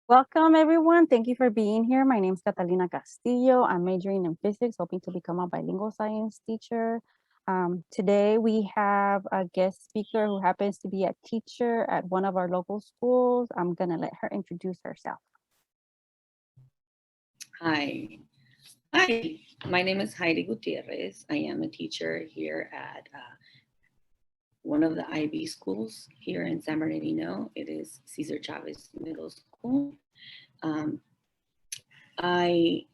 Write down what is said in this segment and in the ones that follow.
Welcome, everyone. Thank you for being here. My name is Catalina Castillo. I'm majoring in physics, hoping to become a bilingual science teacher. Today, we have a guest speaker who happens to be a teacher at one of our local schools. I'm going to let her introduce herself. Hi. Hi, my name is Heidi Gutierrez. I am a teacher here at one of the IB schools here in San Bernardino. It is Cesar Chavez Middle School. Um, I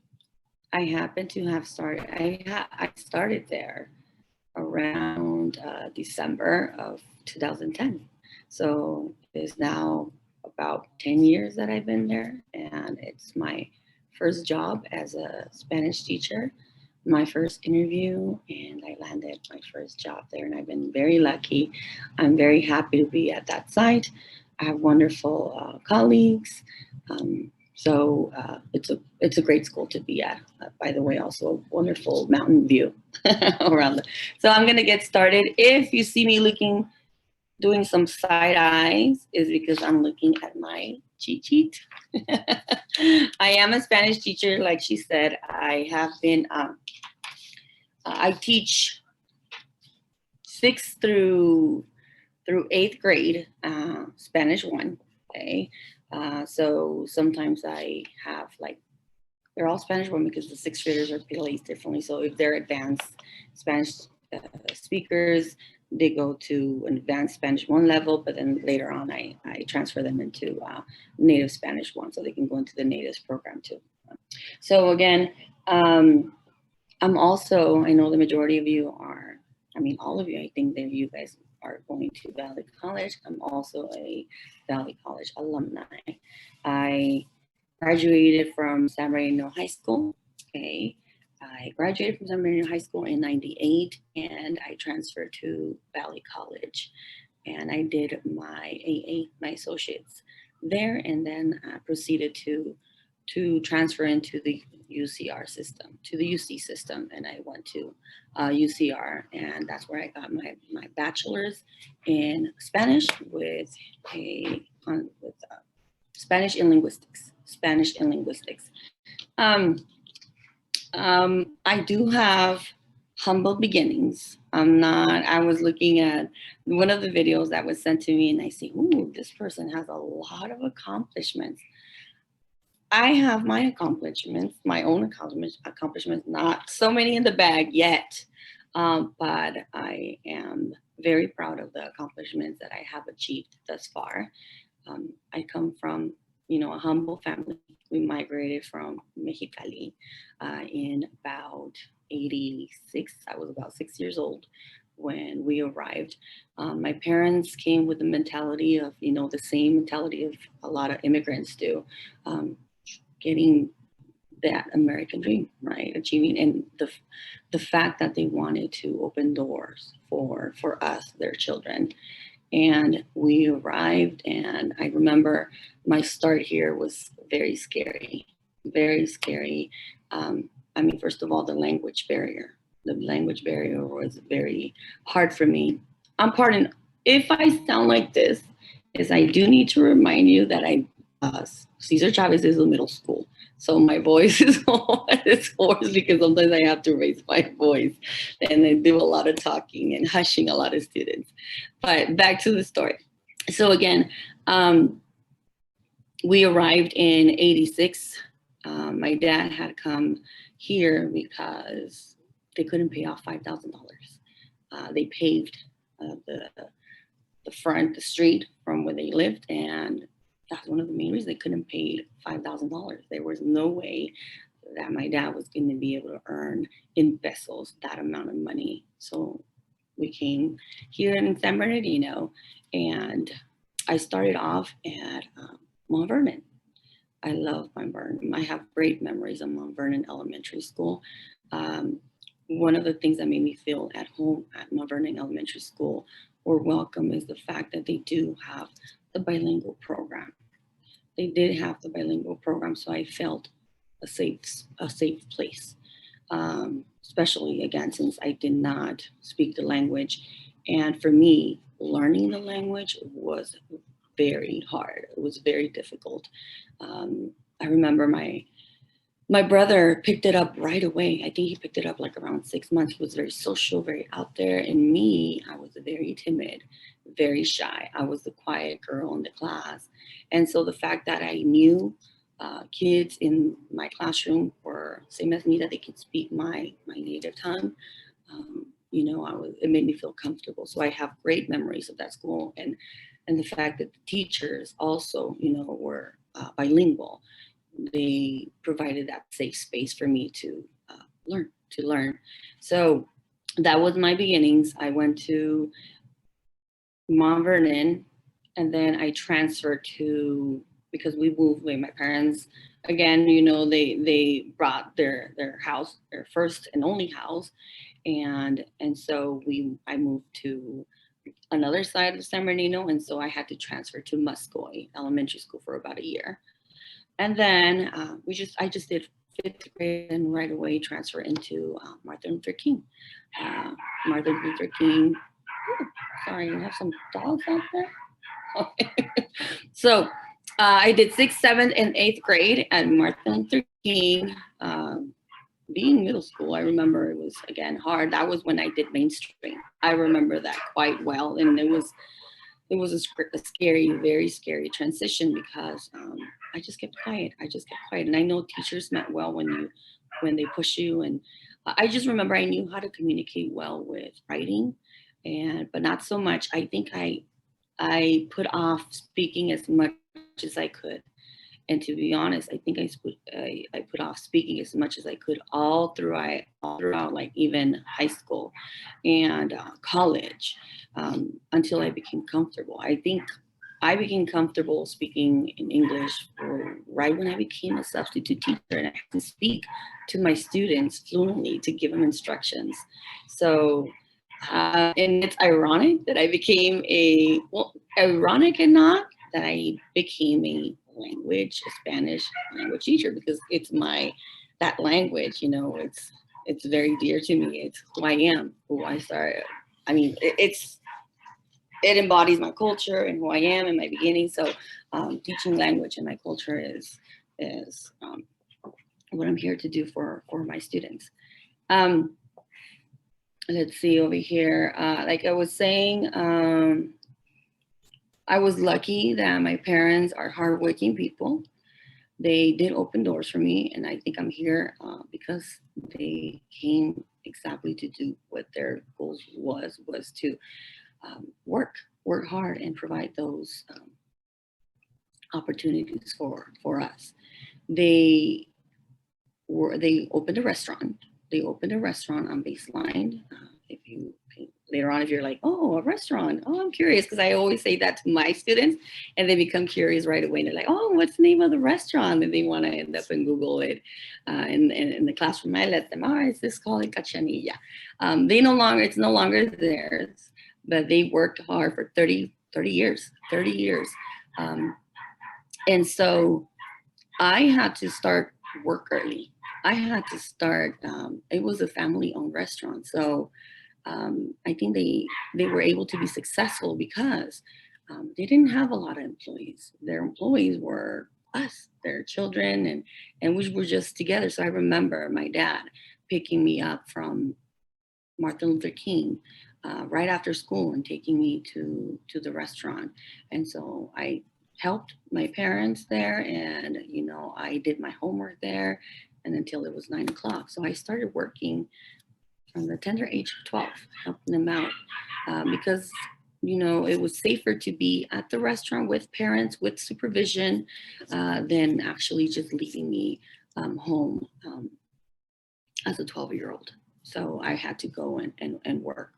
I happen to have started. I started there around December of 2010. So it is now about 10 years that I've been there, and it's my first job as a Spanish teacher, my first interview, and I landed my first job there, and I've been very lucky. I'm very happy to be at that site. I have wonderful colleagues. It's a great school to be at. By the way, also a wonderful mountain view around the. So I'm gonna get started. If you see me doing some side eyes, is because I'm looking at my cheat sheet. I am a Spanish teacher, like she said. I have been. I teach sixth through eighth grade Spanish 1. Okay, so sometimes I have like they're all Spanish 1 because the sixth graders are placed differently. So if they're advanced Spanish speakers, they go to an advanced Spanish 1 level, but then later on I transfer them into native Spanish 1 so they can go into the natives program too. So again, I'm also, I know the majority of you are, I mean, all of you, I think that you guys are going to Valley College. I'm also a Valley College alumni. I graduated from San Bernardino High School. Okay. I graduated from San Bernardino High School in 98 and I transferred to Valley College. And I did my AA, my associates there, and then proceeded to transfer into the UCR system, to the UC system, and I went to UCR, and that's where I got my bachelor's in Spanish with Spanish in linguistics. Spanish in linguistics. I do have humble beginnings. I was looking at one of the videos that was sent to me, and I see, ooh, this person has a lot of accomplishments. I have my accomplishments, my own accomplishments, not so many in the bag yet, but I am very proud of the accomplishments that I have achieved thus far. I come from, a humble family. We migrated from Mexicali in about 86. I was about 6 years old when we arrived. My parents came with the mentality of, the same mentality of a lot of immigrants do. Getting that American dream, right? Achieving, and the fact that they wanted to open doors for us, their children. And we arrived, and I remember my start here was very scary, very scary. First of all, the language barrier. The language barrier was very hard for me. If I sound like this, is I do need to remind you that Cesar Chavez is a middle school. So my voice is hoarse because sometimes I have to raise my voice and I do a lot of talking and hushing a lot of students. But back to the story. So again, we arrived in 86. My dad had come here because they couldn't pay off $5,000. They paved the street from where they lived, and that's one of the main reasons they couldn't pay $5,000. There was no way that my dad was going to be able to earn in pesos that amount of money. So we came here in San Bernardino, and I started off at Mount Vernon. I love Mount Vernon. I have great memories of Mount Vernon Elementary School. One of the things that made me feel at home at Mount Vernon Elementary School or welcome is the fact that they do have the bilingual program. They did have the bilingual program, so I felt a safe place. Especially again, since I did not speak the language. And for me, learning the language was very hard. It was very difficult. I remember my brother picked it up right away. I think he picked it up like around 6 months. He was very social, very out there. And me, I was very timid, very shy. I was the quiet girl in the class. And so the fact that I knew kids in my classroom were same as me, that they could speak my native tongue, you know, it made me feel comfortable. So I have great memories of that school, and the fact that the teachers also, you know, were bilingual. They provided that safe space for me to learn. So that was my beginnings. I went to Mount Vernon, and then I transferred to, because we moved away. My parents, again, you know, they brought their house, their first and only house, and so I moved to another side of San Bernardino, and so I had to transfer to Muscoy Elementary School for about a year. And then I just did 5th grade and right away transfer into Martin Luther King. Martin Luther King. Oh, sorry, you have some dogs out there? Okay. So I did 6th, 7th, and 8th grade at Martin Luther King. Being middle school, I remember it was, again, hard. That was when I did mainstream. I remember that quite well. And it was a scary, very scary transition, because I just kept quiet. And I know teachers meant well when they push you. And I just remember I knew how to communicate well with writing, but not so much. I think I put off speaking as much as I could. And to be honest, I think I put off speaking as much as I could all throughout like even high school and college, until I became comfortable. I think I became comfortable speaking in English right when I became a substitute teacher, and I had to speak to my students fluently to give them instructions. So, and it's ironic that I became ironic and not, that I became a Spanish language teacher, because it's that language, you know, it's very dear to me. It's who I am, who I started. I mean, it embodies my culture and who I am in my beginning. So teaching language and my culture is what I'm here to do for my students. Let's see over here. Like I was saying, I was lucky that my parents are hardworking people. They did open doors for me, and I think I'm here because they came exactly to do what their goals was to work hard and provide those opportunities for us. They opened a restaurant. They opened a restaurant on Baseline. Later on, if you're like, oh, a restaurant, oh, I'm curious, because I always say that to my students, and they become curious right away. They're like, oh, what's the name of the restaurant? And they want to end up and Google it. In the classroom, I let them, it's this called Cachanilla. It's no longer theirs, but they worked hard for 30 years. And so I had to start work early. I had to start, it was a family-owned restaurant. So I think they were able to be successful because they didn't have a lot of employees. Their employees were us, their children, and we were just together. So I remember my dad picking me up from Martin Luther King right after school and taking me to the restaurant. And so I helped my parents there, and you know, I did my homework there, and until it was 9 o'clock. So I started working from the tender age of 12, helping them out because, you know, it was safer to be at the restaurant with parents, with supervision, than actually just leaving me home as a 12-year-old. So I had to go and work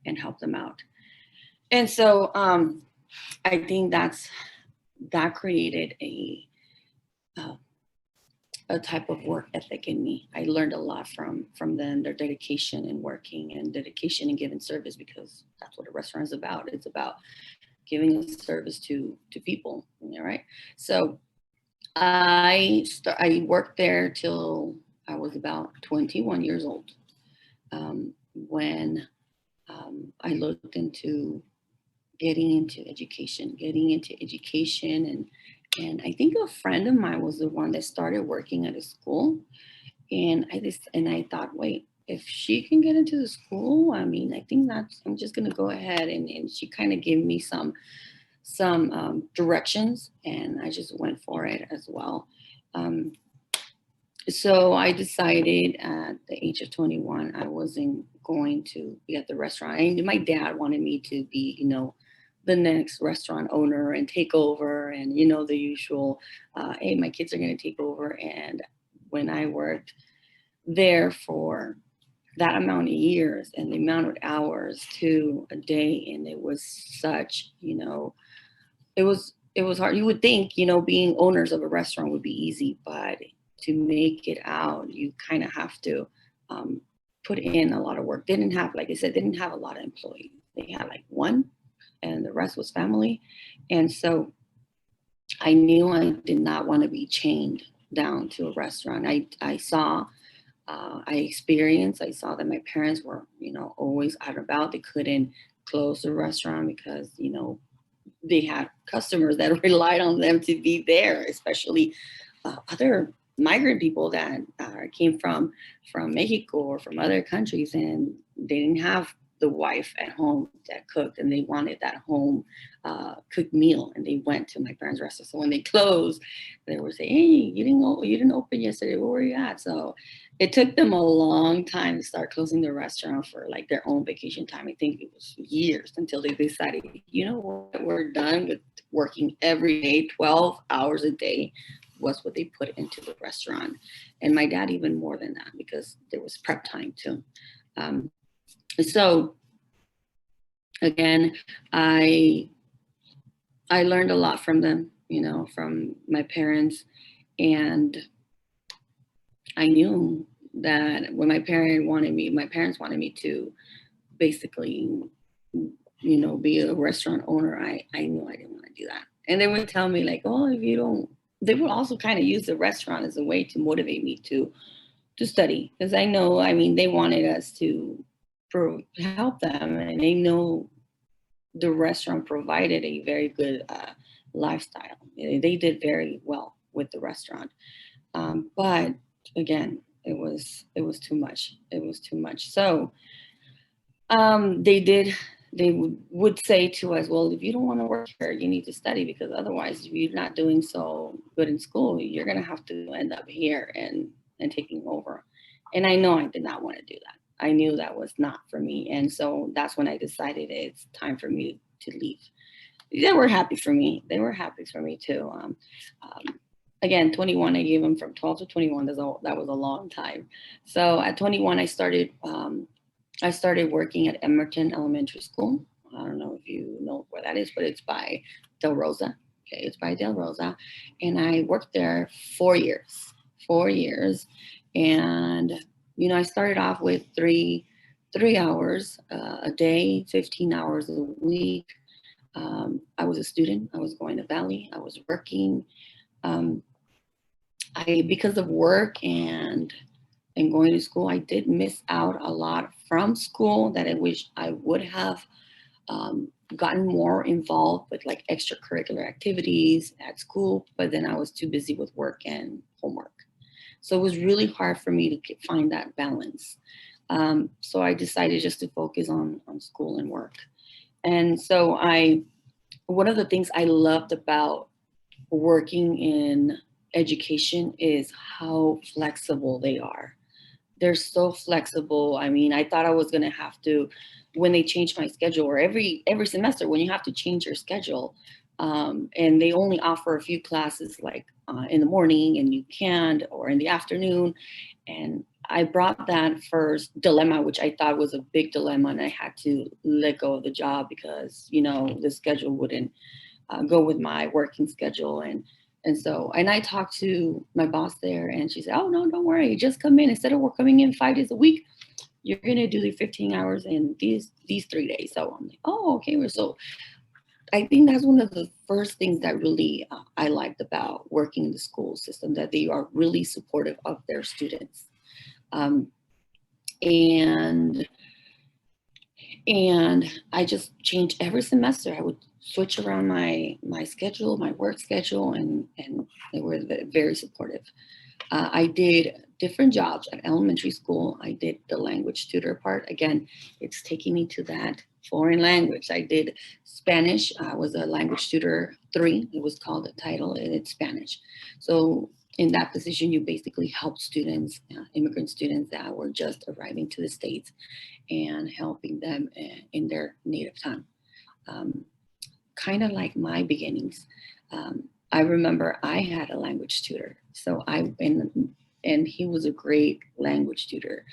and help them out. And so I think that created a type of work ethic in me. I learned a lot from them, their dedication in working and dedication in giving service, because that's what a restaurant is about. It's about giving a service to people, right? So I worked there till I was about 21 years old, when I looked into getting into education, and I think a friend of mine was the one that started working at a school, and I thought, wait, if she can get into the school, I mean, I think that's, I'm just gonna go ahead, and she kind of gave me some directions, and I just went for it as well. Um, so I decided at the age of 21, I wasn't going to be at the restaurant. My dad wanted me to be, the next restaurant owner and take over, and the usual, hey, my kids are going to take over. And when I worked there for that amount of years and the amount of hours to a day, and it was such, it was hard. You would think, being owners of a restaurant would be easy, but to make it out, you kind of have to um, put in a lot of work. They didn't have, like I said, they didn't have a lot of employees. They had like one, and the rest was family. And so I knew I did not want to be chained down to a restaurant. I saw, I experienced, I saw that my parents were, always out and about. They couldn't close the restaurant because, they had customers that relied on them to be there, especially other migrant people that came from Mexico or from other countries, and they didn't have the wife at home that cooked, and they wanted that home cooked meal, and they went to my parents' restaurant. So when they closed, they would say, "Hey, you didn't open yesterday. Where were you at?" So it took them a long time to start closing the restaurant for like their own vacation time. I think it was years until they decided, we're done with working every day, 12 hours a day was what they put into the restaurant. And my dad even more than that, because there was prep time too. So again, I learned a lot from them, from my parents. And I knew that when my parents wanted me to basically, be a restaurant owner, I knew I didn't want to do that. And they would tell me like, oh, if you don't, they would also kind of use the restaurant as a way to motivate me to study. Because I know, I mean, they wanted us to help them, and they know the restaurant provided a very good lifestyle. They did very well with the restaurant. But again, it was too much. It was too much. So they would say to us, well, if you don't want to work here, you need to study, because otherwise, if you're not doing so good in school, you're going to have to end up here and taking over. And I know I did not want to do that. I knew that was not for me. And so that's when I decided it's time for me to leave. They were happy for me. They were happy for me too. Again, 21, I gave them from 12 to 21. That was a long time. So at 21, I started working at Emerton Elementary School. I don't know if you know where that is, but it's by Del Rosa. Okay, it's by Del Rosa. And I worked there 4 years. 4 years. And, I started off with three hours a day, 15 hours a week. I was a student. I was going to Valley. I was working. Because of work and going to school, I did miss out a lot from school that I wish I would have gotten more involved with, like extracurricular activities at school, but then I was too busy with work and homework. So it was really hard for me to find that balance. So I decided just to focus on school and work. And so one of the things I loved about working in education is how flexible they are. They're so flexible. I mean, I thought I was going to have to, when they changed my schedule, or every semester when you have to change your schedule, and they only offer a few classes like in the morning, and you can't, or in the afternoon. And I brought that first dilemma, which I thought was a big dilemma, and I had to let go of the job because, the schedule wouldn't go with my working schedule. And so I talked to my boss there, and she said, oh, no, don't worry. Just come in. Instead of we're coming in 5 days a week, you're going to do the 15 hours in these 3 days. So I'm like, oh, okay. So I think that's one of the first things that really I liked about working in the school system, that they are really supportive of their students. And And I just changed every semester. I would switch around my schedule, my work schedule, and they were very supportive. I did different jobs at elementary school. I did the language tutor part. Again, it's taking me to that foreign language. I did Spanish. I was a language tutor 3. It was called the title, and it's Spanish. So in that position, you basically help students, immigrant students that were just arriving to the States, and helping them in their native tongue. Kind of like my beginnings. I remember I had a language tutor. So and he was a great language tutor.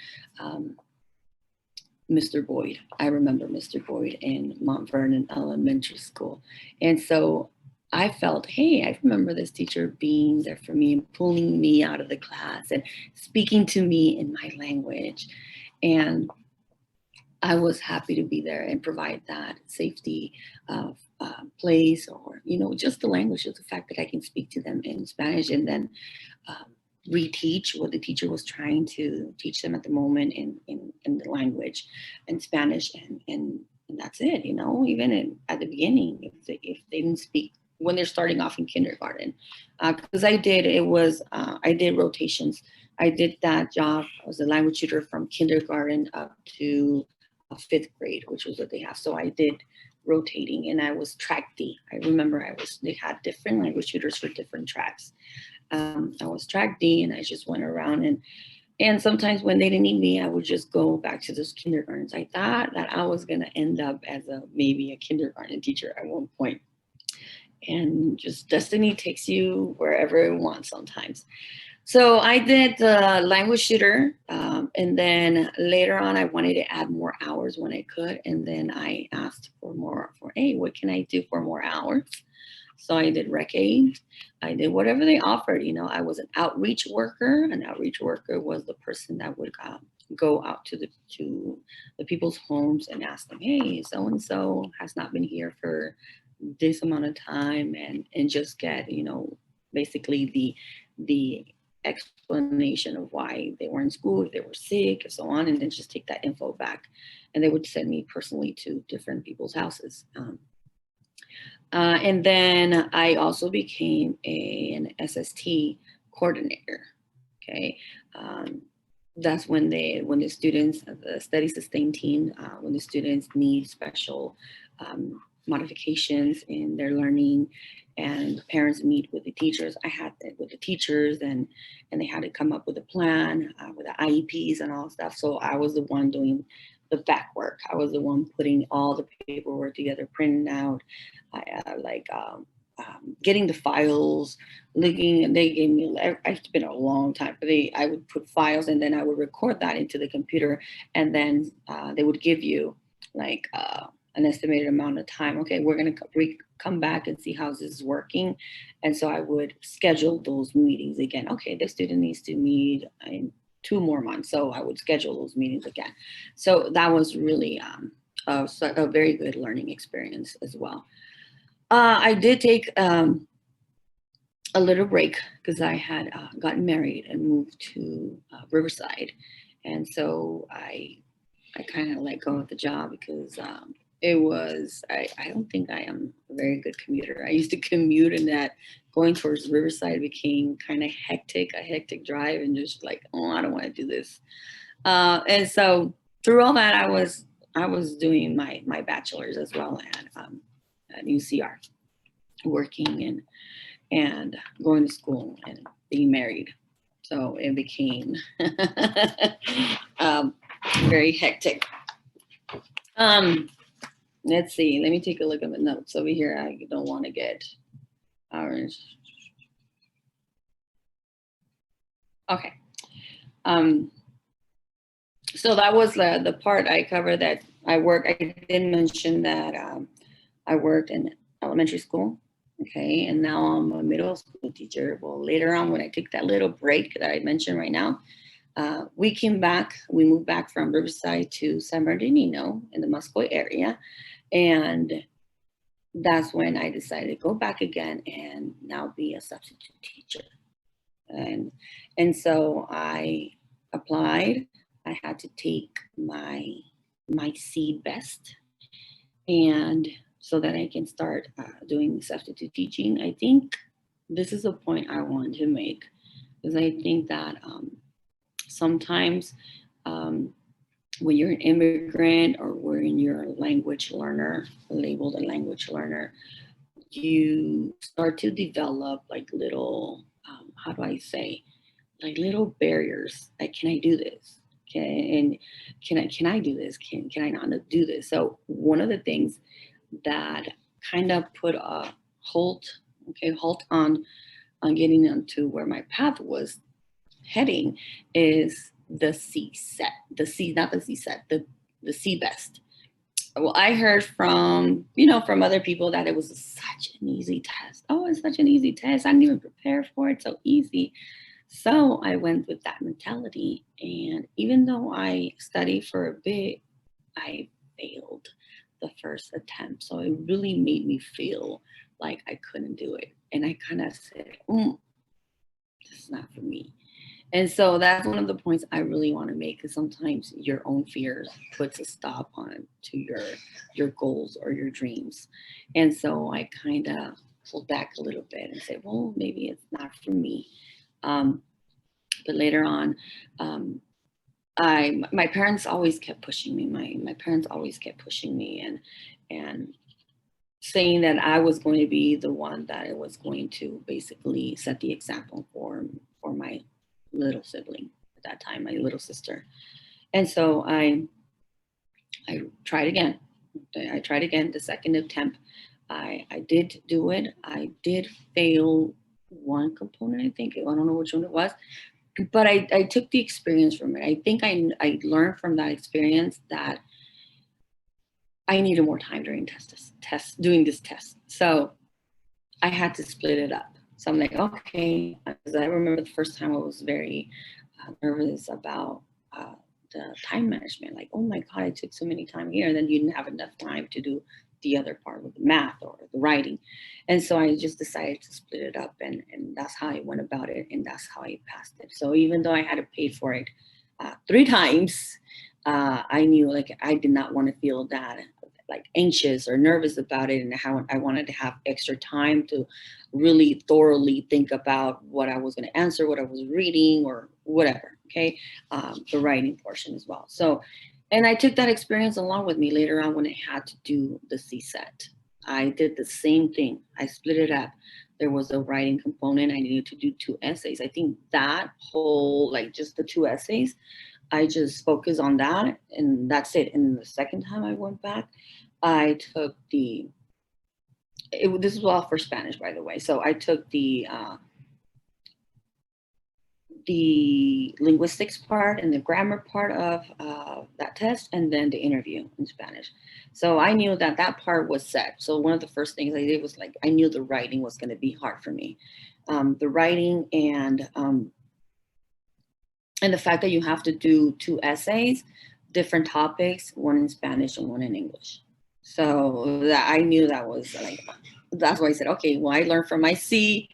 Mr. Boyd. I remember Mr. Boyd in Mount Vernon Elementary School. And so I felt, hey, I remember this teacher being there for me and pulling me out of the class and speaking to me in my language. And I was happy to be there and provide that safety place, or, just the language, of the fact that I can speak to them in Spanish, and then reteach what the teacher was trying to teach them at the moment in the language in Spanish, and that's it. Even at the beginning, if they didn't speak when they're starting off in kindergarten, because I did rotations. I did that job. I was a language tutor from kindergarten up to 5th grade, which was what they have. So I did rotating, and I was track D. I remember they had different language tutors for different tracks. I was track D, and I just went around, and sometimes when they didn't need me, I would just go back to those kindergartens. I thought that I was going to end up as maybe a kindergarten teacher at one point. And just destiny takes you wherever it wants sometimes. So I did the language tutor, and then later on I wanted to add more hours when I could, and then I asked hey, what can I do for more hours? So I did Rec Aid. I did whatever they offered. I was an outreach worker. An outreach worker was the person that would go out to the people's homes and ask them, hey, so-and-so has not been here for this amount of time, and just get, basically the explanation of why they were in school, if they were sick, and so on, and then just take that info back. And they would send me personally to different people's houses. And then I also became an SST coordinator. Okay. That's when the students, the study sustain team, when the students need special modifications in their learning, and the parents meet with the teachers. I had that with the teachers, and they had to come up with a plan with the IEPs and all stuff. So I was the one doing the back work. I was the one putting all the paperwork together, printing out, getting the files, looking, and they gave me, it's been a long time, but I would put files, and then I would record that into the computer, and then they would give you like an estimated amount of time. Okay, we're going to come back and see how this is working. And so I would schedule those meetings again. Okay, the student needs to meet in 2 more months. So I would schedule those meetings again. So that was really a very good learning experience as well. I did take a little break because I had gotten married and moved to Riverside. And so I kind of let go of the job because it was, I don't think I am a very good commuter. I used to commute, and that going towards Riverside became kind of hectic, a hectic drive, and just like, oh, I don't want to do this. And so through all that, I was doing my bachelor's as well at UCR, working and going to school and being married. So it became very hectic. Let's see. Let me take a look at the notes over here. I don't want to get orange. Okay. So that was the part I covered that I worked. I didn't mention that I worked in elementary school. Okay, and now I'm a middle school teacher. Well, later on, when I took that little break that I mentioned right now, we moved back from Riverside to San Bernardino in the Muscoy area. And that's when I decided to go back again and now be a substitute teacher. And so I applied. I had to take my my C best, and so that I can start doing substitute teaching. I think this is a point I want to make, because I think that sometimes when you're an immigrant or when you're a language learner, labeled a language learner, you start to develop like little, how do I say, like little barriers. Like, can I do this? And can I do this? Can I not do this? So one of the things that kind of put a halt on getting onto where my path was heading is the C set, the C, not the C set, the C best. Well, I heard from, from other people that it was such an easy test. Oh, it's such an easy test. I didn't even prepare for it. So easy. So I went with that mentality. And even though I studied for a bit, I failed the first attempt. So it really made me feel like I couldn't do it. And I kind of said, this is not for me. And so that's one of the points I really want to make, because sometimes your own fears puts a stop on to your goals or your dreams. And so I kind of pulled back a little bit and said, well, maybe it's not for me. But later on, my parents always kept pushing me. My parents always kept pushing me and saying that I was going to be the one that it was going to basically set the example for my little sibling at that time, my little sister. And so I tried again. I tried again, the second attempt. I did do it. I did fail one component, I think. I don't know which one it was. But I took the experience from it. I think I learned from that experience that I needed more time during doing this test. So I had to split it up. So I'm like, okay, because I remember the first time I was very nervous about the time management. Like, oh my God, I took so many time here. And then you didn't have enough time to do the other part with the math or the writing. And so I just decided to split it up. And that's how I went about it. And that's how I passed it. So even though I had to pay for it 3 times, I knew like I did not want to feel that like anxious or nervous about it, and how I wanted to have extra time to really thoroughly think about what I was going to answer, what I was reading, or whatever. Okay, the writing portion as well. So, and I took that experience along with me later on when I had to do the CSET. I did the same thing. I split it up. There was a writing component. I needed to do 2 essays. I think that whole, like just the 2 essays, I just focused on that, and that's it. And the second time I went back, I took this is all for Spanish, by the way. So I took the linguistics part and the grammar part of that test, and then the interview in Spanish. So I knew that part was set. So one of the first things I did was like, I knew the writing was going to be hard for me. The writing and the fact that you have to do 2 essays, different topics, one in Spanish and one in English. So that I knew that was like, that's why I said, okay, well, I learned from my C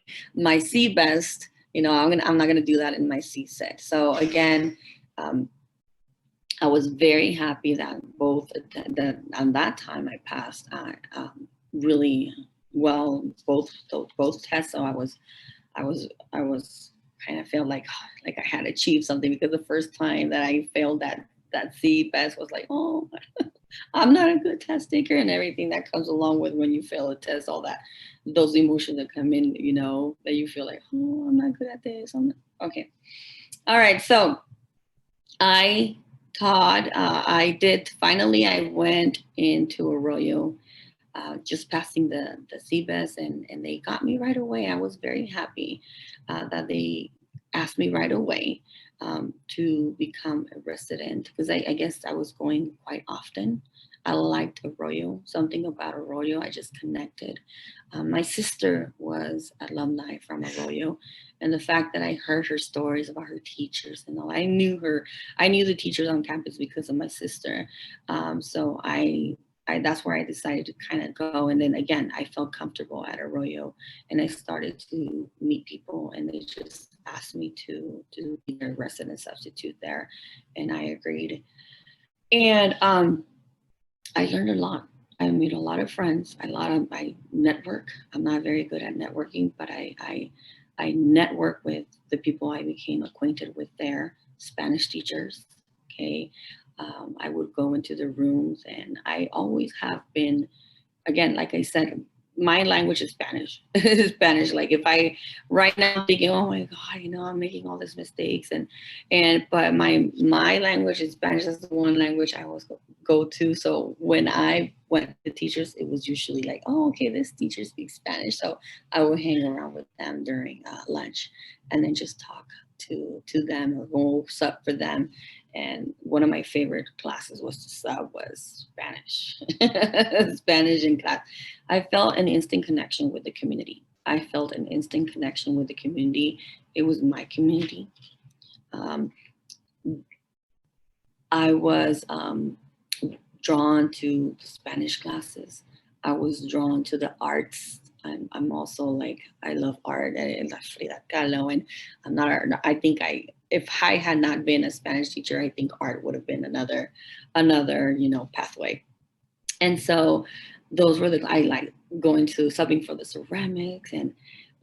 best, I'm not gonna do that in my C set. So again, I was very happy that on that time I passed really well, both tests. So I was kind of felt like I had achieved something, because the first time that I failed that C best was like, oh, I'm not a good test taker, and everything that comes along with when you fail a test, all those emotions that come in, that you feel like, oh, I'm not good at this. Okay. All right. So I taught, finally I went into Arroyo, just passing the CBES, and they got me right away. I was very happy that they asked me right away to become a resident, because I guess I was going quite often. I liked Arroyo, something about Arroyo, I just connected. My sister was alumni from Arroyo, and the fact that I heard her stories about her teachers and all, I knew the teachers on campus because of my sister. So that's where I decided to kind of go. And then again, I felt comfortable at Arroyo, and I started to meet people, and they just asked me to be their resident substitute there. And I agreed. And I learned a lot. I made a lot of friends. I network. I'm not very good at networking, but I network with the people I became acquainted with there, Spanish teachers. Okay, I would go into the rooms, and I always have been, again, like I said, my language is Spanish. Spanish. Like if I right now I'm thinking, oh my God, I'm making all these mistakes, but my language is Spanish. That's the one language I always go to. So when I went to teachers, it was usually like, oh, okay, this teacher speaks Spanish, so I would hang around with them during lunch, and then just talk to them or go sub for them. And one of my favorite classes was to sub was Spanish. Spanish in class. I felt an instant connection with the community. I felt an instant connection with the community. It was my community. Um, I was drawn to the Spanish classes. I was drawn to the arts. I'm also like, I love art and La Frida Kahlo, and I'm not art. I think if I had not been a Spanish teacher, I think art would have been another pathway. And so those were I like going to subbing for the ceramics, and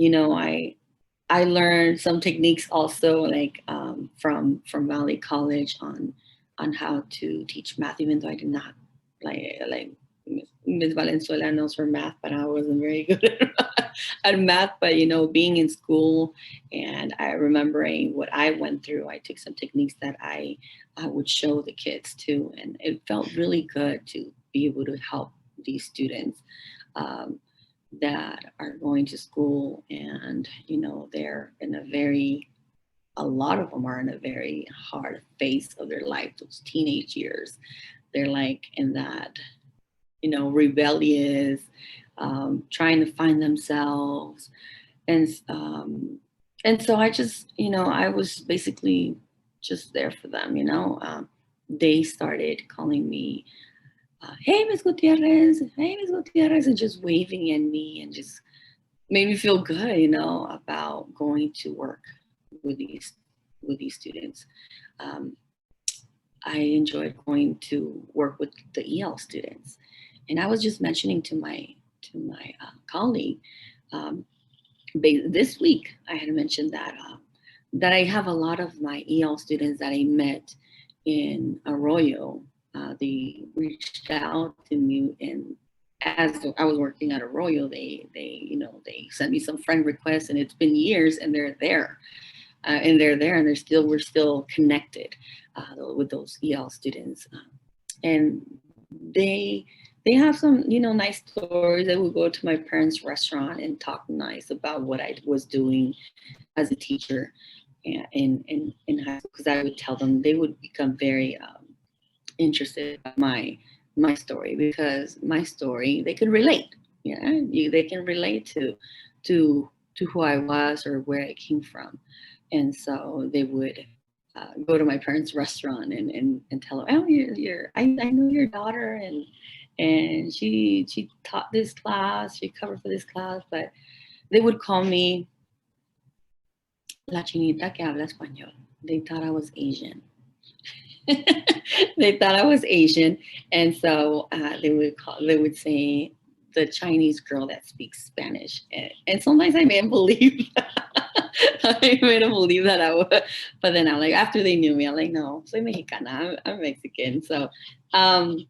I learned some techniques also, like from Valley College on how to teach math, even though I did not like Miss Valenzuela knows her math, but I wasn't very good at math. But being in school and I remembering what I went through, I took some techniques that I would show the kids too, and it felt really good to be able to help these students. That are going to school, and they're in a lot of them are in a very hard phase of their life, those teenage years. They're like in that rebellious, trying to find themselves. And so I just I was basically just there for them. They started calling me, hey, Miss Gutierrez, hey, Miss Gutierrez, and just waving at me, and just made me feel good, about going to work with these students. Um, I enjoyed going to work with the EL students, and I was just mentioning to my colleague, um, this week. I had mentioned that I have a lot of my EL students that I met in Arroyo. They reached out to me, and as I was working at Arroyo, they sent me some friend requests, and it's been years, and they're there, and we're still connected with those EL students, and they have some nice stories. They would go to my parents' restaurant and talk nice about what I was doing as a teacher in high school, because I would tell them. They would become very interested in my story, because my story, they could relate. They can relate to who I was or where I came from. And so they would go to my parents' restaurant and tell them, oh, I know your daughter, and she taught this class, she covered for this class. But they would call me La Chinita que habla español. They thought I was Asian. They thought I was Asian, and so they would say the Chinese girl that speaks Spanish, and sometimes I made them believe. I made them believe that I would, but then I'm like, after they knew me, I'm like, no, soy mexicana, I'm Mexican. So I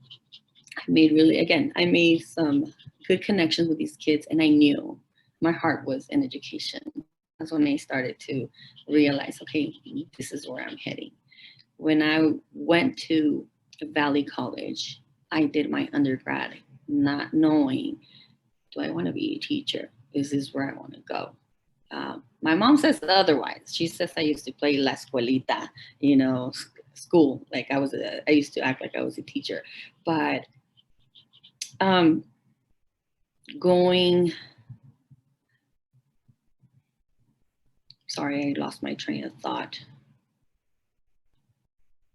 made some good connections with these kids, and I knew my heart was in education. That's when I started to realize, okay, this is where I'm heading. When I went to Valley College, I did my undergrad not knowing, do I want to be a teacher? Is this where I want to go? My mom says otherwise. She says I used to play La Escuelita, school. Like I used to act like I was a teacher. But going, sorry, I lost my train of thought.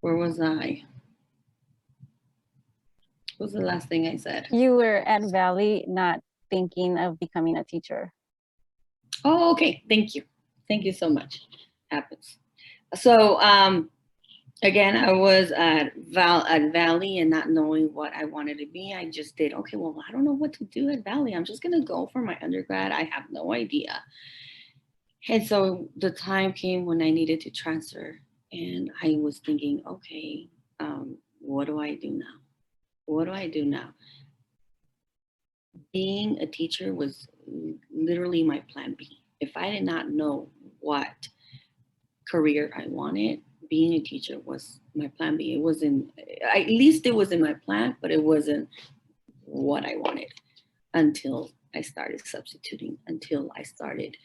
Where was I? What was the last thing I said? You were at Valley not thinking of becoming a teacher. Oh, okay. Thank you. Thank you so much. Happens. So Again, I was at Valley and not knowing what I wanted to be. I just did, okay, well, I don't know what to do at Valley. I'm just going to go for my undergrad. I have no idea. And so the time came when I needed to transfer. And I was thinking, okay, what do I do now? What do I do now? Being a teacher was literally my plan B. If I did not know what career I wanted, being a teacher was my plan B. It wasn't, at least it was in my plan, but it wasn't what I wanted until I started substituting, until I started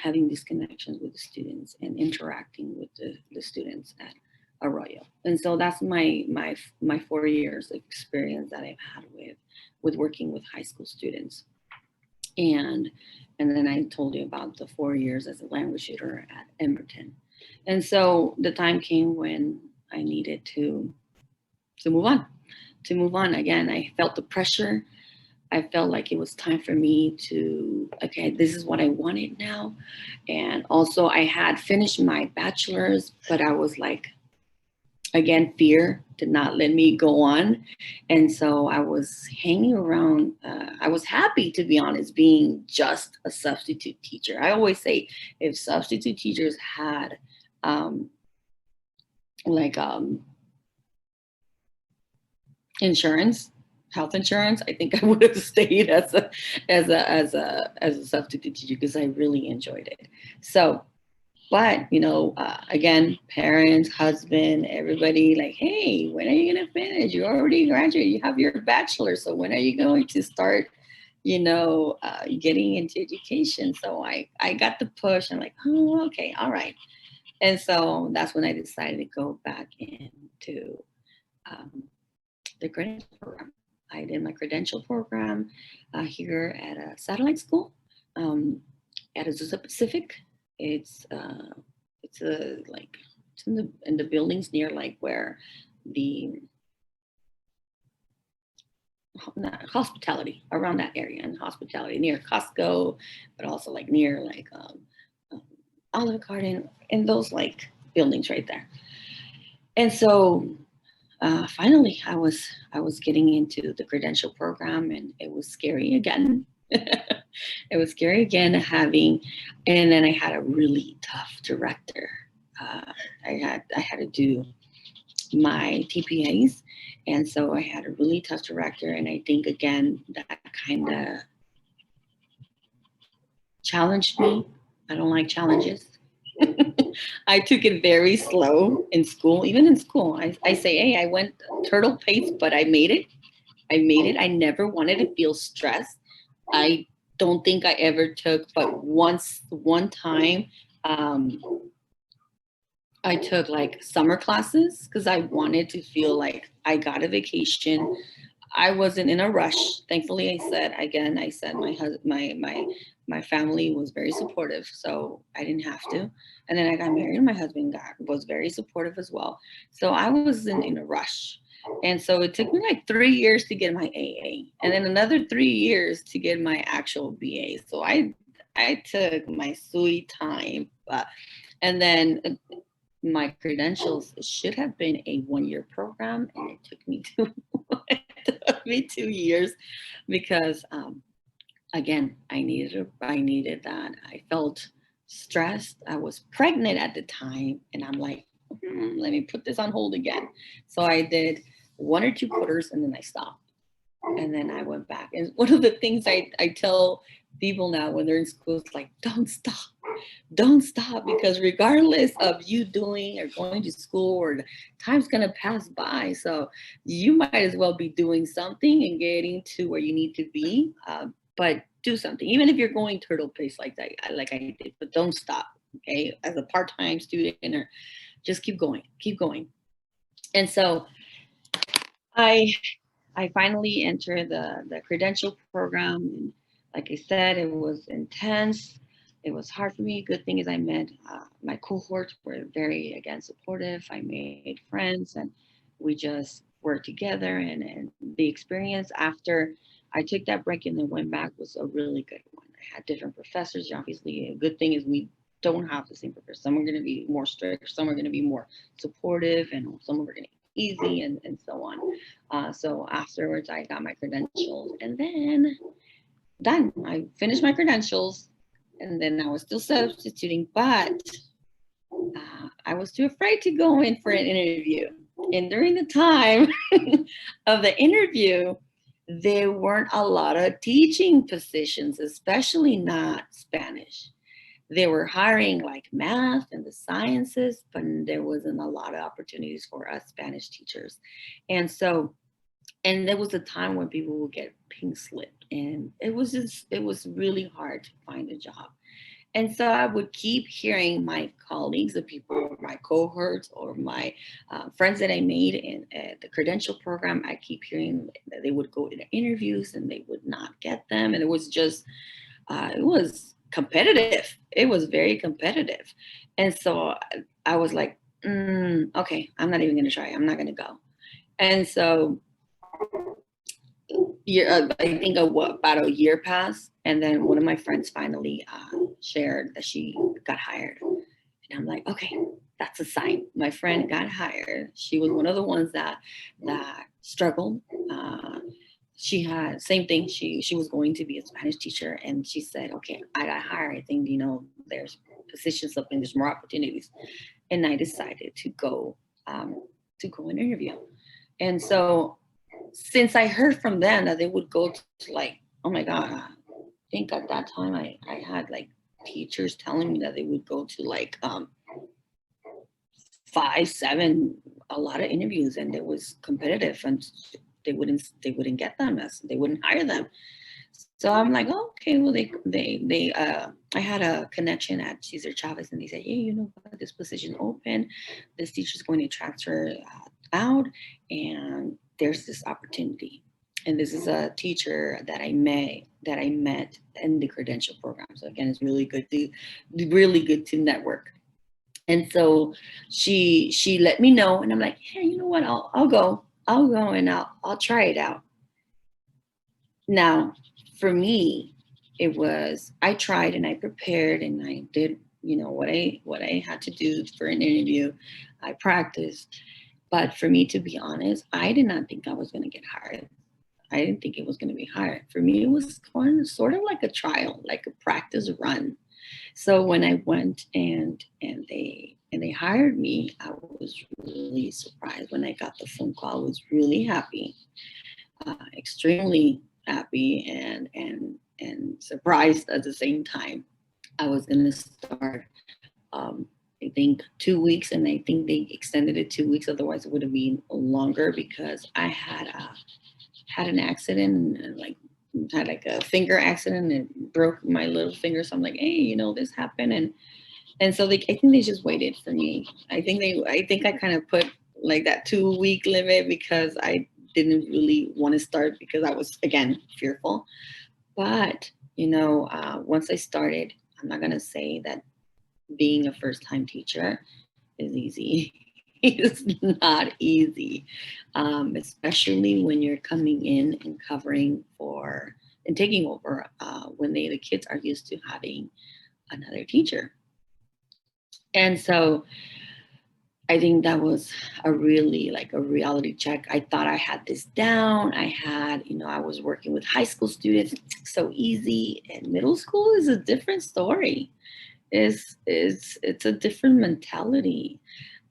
having these connections with the students and interacting with the students at Arroyo. And so that's my 4 years of experience that I've had with working with high school students. And and then I told you about the 4 years as a language tutor at Emberton. And so the time came when I needed to move on. To move on again, I felt the pressure. I felt like it was time for me to, okay, this is what I wanted now. And also, I had finished my bachelor's, but I was like, again, fear did not let me go on. And so I was hanging around. I was happy, to be honest, being just a substitute teacher. I always say if substitute teachers had um, like insurance, health insurance, I think I would have stayed as a substitute teacher because I really enjoyed it. So, but again, parents, husband, everybody, like, hey, when are you gonna finish? You already graduated. You have your bachelor. So when are you going to start? Getting into education. So I got the push. I'm like, oh, okay, all right. And so that's when I decided to go back into um, the credential program. I did my credential program here at a satellite school at Azusa Pacific. It's uh, it's a like it's in the buildings near like where the hospitality around that area and hospitality near Costco, but also like near like um, Olive Garden and those like buildings right there. And so finally I was getting into the credential program and it was scary again. It was scary again having, and then I had a really tough director. I had to do my TPAs, and so I had a really tough director, and I think again that kind of challenged me. I don't like challenges. I took it very slow in school. Even in school, I say, hey, I went turtle pace, but I made it. I made it. I never wanted to feel stressed. I don't think I ever took, but one time, um, I took like summer classes because I wanted to feel like I got a vacation. I wasn't in a rush. Thankfully, I said my husband, my family was very supportive, so I didn't have to. And then I got married, and my husband was very supportive as well. So I wasn't in a rush. And so it took me like 3 years to get my AA, and then another 3 years to get my actual BA. So I took my sweet time, and then my credentials should have been a 1 year program, and it took me it took me 2 years because again I needed that. I felt stressed. I was pregnant at the time, and I'm like, let me put this on hold again. So I did 1 or 2 quarters, and then I stopped, and then I went back. And one of the things I tell people now when they're in school is like, don't stop, because regardless of you doing or going to school, or the time's going to pass by, so you might as well be doing something and getting to where you need to be, but do something, even if you're going turtle pace like I did, but don't stop. Okay, as a part-time student, or just keep going. And so i I finally entered the credential program, and like I said, it was intense. It was hard for me. Good thing is I met my cohorts were very, again, supportive. I made friends, and we just worked together. And the experience after I took that break and then went back was a really good one. I had different professors. Obviously, a good thing is don't have the same purpose. Some are going to be more strict, some are going to be more supportive, and some are going to be easy, and so on. So afterwards, I got my credentials, and then done. I finished my credentials, and then I was still substituting, but I was too afraid to go in for an interview. And during the time of the interview, there weren't a lot of teaching positions, especially not Spanish. They were hiring like math and the sciences, but there wasn't a lot of opportunities for us Spanish teachers. And so, and there was a time when people would get pink slipped, and it was really hard to find a job. And so I would keep hearing my colleagues, the people, my cohorts, or my friends that I made in the credential program. I keep hearing that they would go to interviews and they would not get them. And it was just, it was competitive. It was very competitive. And so I was like, okay, I'm not even going to try. I'm not going to go. And so I think about a year passed, and then one of my friends finally shared that she got hired, and I'm like, okay, that's a sign. My friend got hired. She was one of the ones that struggled. She had same thing. She was going to be a Spanish teacher, and she said, okay, I got hired. I think there's positions open, there's more opportunities, and I decided to go and interview, and so since I heard from them that they would go to like, oh my God, I think at that time I had like teachers telling me that they would go to like 5, 7, a lot of interviews, and it was competitive, and they wouldn't get them, as they wouldn't hire them. So I'm like, oh, okay, well I had a connection at Cesar Chavez, and they said, hey, this position open, this teacher's going to transfer out, and there's this opportunity. And this is a teacher that I met in the credential program. So again, it's really good to network. And so she let me know, and I'm like, hey, you know what? I'll go and I'll try it out. Now, for me, it was, I tried and I prepared and I did, what I had to do for an interview. I practiced. But for me, to be honest, I did not think I was going to get hired. I didn't think it was going to be hired. For me, it was sort of like a trial, like a practice run. So when I went and they hired me, I was really surprised when I got the phone call. I was really happy, extremely happy, and surprised at the same time. I was going to start I think 2 weeks, and I think they extended it 2 weeks. Otherwise, it would have been longer, because I had an accident, and had like a finger accident, and it broke my little finger. So I'm like, hey, this happened, and so I think they just waited for me. I think I kind of put like that 2-week limit, because I didn't really want to start, because I was, again, fearful. But once I started, I'm not gonna say that being a first-time teacher is easy. It's not easy, especially when you're coming in and covering for and taking over when the kids are used to having another teacher. And so I think that was a really like a reality check. I thought I had this down. I was working with high school students, so easy, and middle school is a different story. It's a different mentality.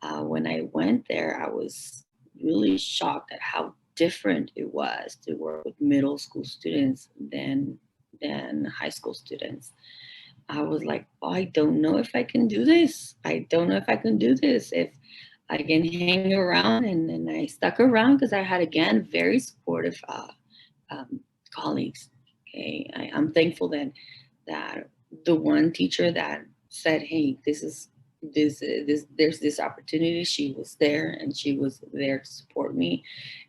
When I went there, I was really shocked at how different it was to work with middle school students than high school students. I was like, oh, I don't know if I can do this. I don't know if I can do this. If I can hang around, and I stuck around because I had, again, very supportive colleagues. Okay, I'm thankful that the one teacher that said, hey, there's this opportunity, she was there, and she was there to support me.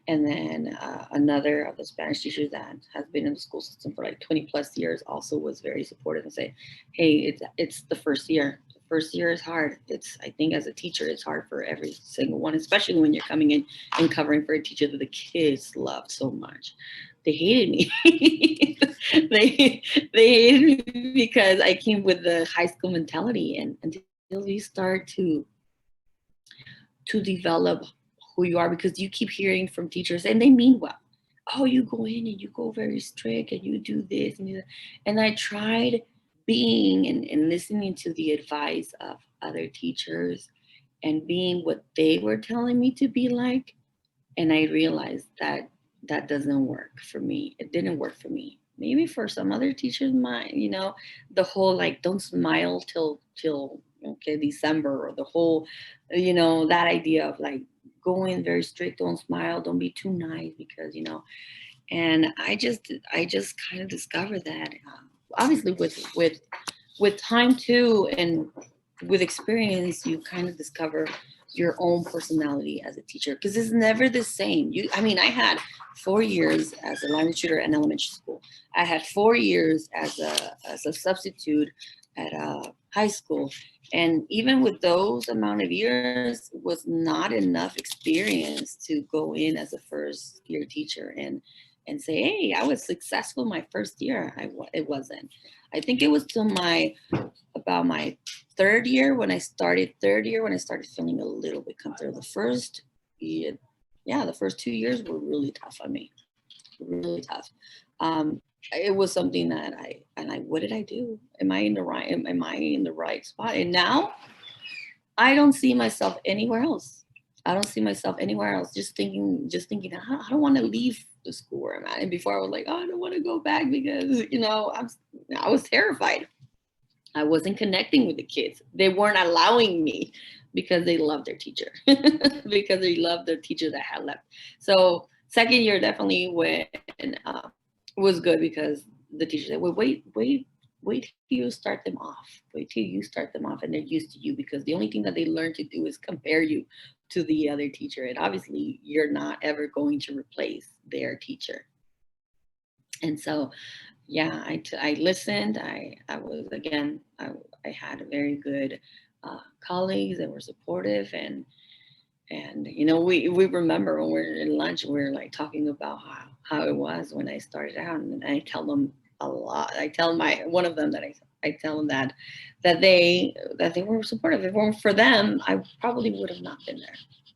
And then another of the Spanish teachers that has been in the school system for like 20 plus years also was very supportive, and said, hey, it's the first year. The first year is hard. I think as a teacher, it's hard for every single one, especially when you're coming in and covering for a teacher that the kids love so much. they hated me. They hated me because I came with the high school mentality, and until you start to develop who you are, because you keep hearing from teachers and they mean well. Oh, you go in and you go very strict and you do this and you do that. And I tried being and listening to the advice of other teachers and being what they were telling me to be like. And I realized that that doesn't work for me. It didn't work for me. Maybe for some other teachers might, the whole like don't smile till okay December, or the whole, that idea of like going very strict, don't smile, don't be too nice, because and I just kind of discovered that, obviously with time too, and with experience, you kind of discover your own personality as a teacher, because it's never the same. I had 4 years as a language tutor in elementary school. I had 4 years as a substitute at a high school, and even with those amount of years was not enough experience to go in as a first year teacher and say, hey, I was successful my first year. It wasn't. I think it was till about my third year when I started feeling a little bit comfortable. The first year, the first 2 years were really tough on me, really tough. It was something that what did I do? Am I in the right spot? And now I don't see myself anywhere else. I don't see myself anywhere else. Just thinking, I don't want to leave the school where I'm at. And before I was like, oh, I don't want to go back because, I was terrified. I wasn't connecting with the kids. They weren't allowing me because they loved their teacher, because they loved the teacher that had left. So second year definitely was good, because the teacher said, well, wait till you start them off. Wait till you start them off and they're used to you, because the only thing that they learn to do is compare you to the other teacher. And obviously you're not ever going to replace their teacher. And so, yeah, I listened. I had very good colleagues that were supportive, and we remember when we're in lunch, we're like talking about how it was when I started out, and I tell them a lot. I tell one of them that I tell them that they were supportive. If it weren't for them, I probably would have not been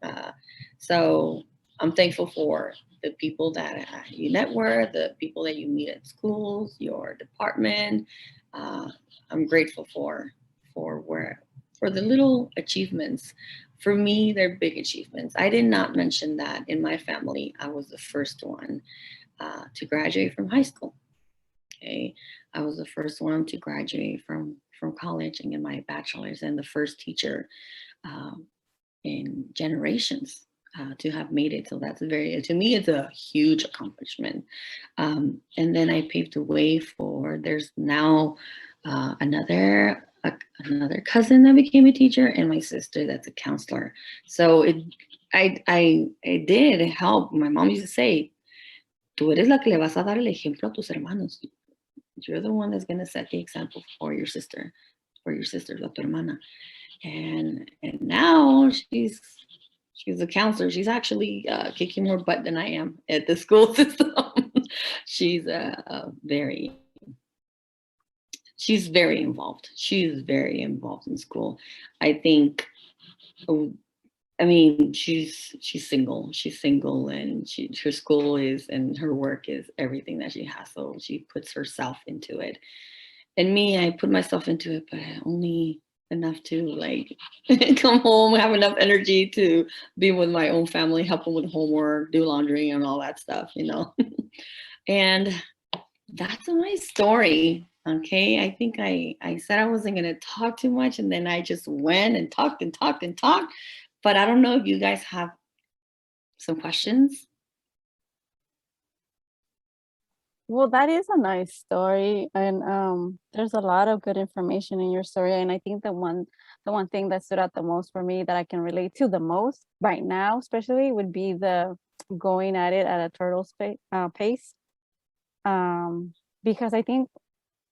there. So I'm thankful for the people that you network, the people that you meet at schools, your department. I'm grateful for the little achievements. For me, they're big achievements. I did not mention that in my family, I was the first one to graduate from high school. Okay, I was the first one to graduate from college and get my bachelor's, and the first teacher in generations to have made it. So that's to me, it's a huge accomplishment. And then I paved the way for, there's now another cousin that became a teacher, and my sister that's a counselor. So I did help. My mom used to say, tú eres la que le vas a dar el ejemplo a tus hermanos. You're the one that's going to set the example for your sister, la tu hermana. And now she's a counselor. She's actually kicking more butt than I am at the school system. She's very involved. She's very involved in school. I think, she's single. She's single, and her school is, and her work is everything that she has. So she puts herself into it. And me, I put myself into it, but only enough to like come home, have enough energy to be with my own family, help them with homework, do laundry and all that stuff, And that's my story. Okay. I think I said I wasn't going to talk too much, and then I just went and talked and talked and talked. But I don't know if you guys have some questions. Well, that is a nice story, and there's a lot of good information in your story. And I think the one thing that stood out the most for me, that I can relate to the most right now, especially, would be the going at it at a turtle's pace. Because I think,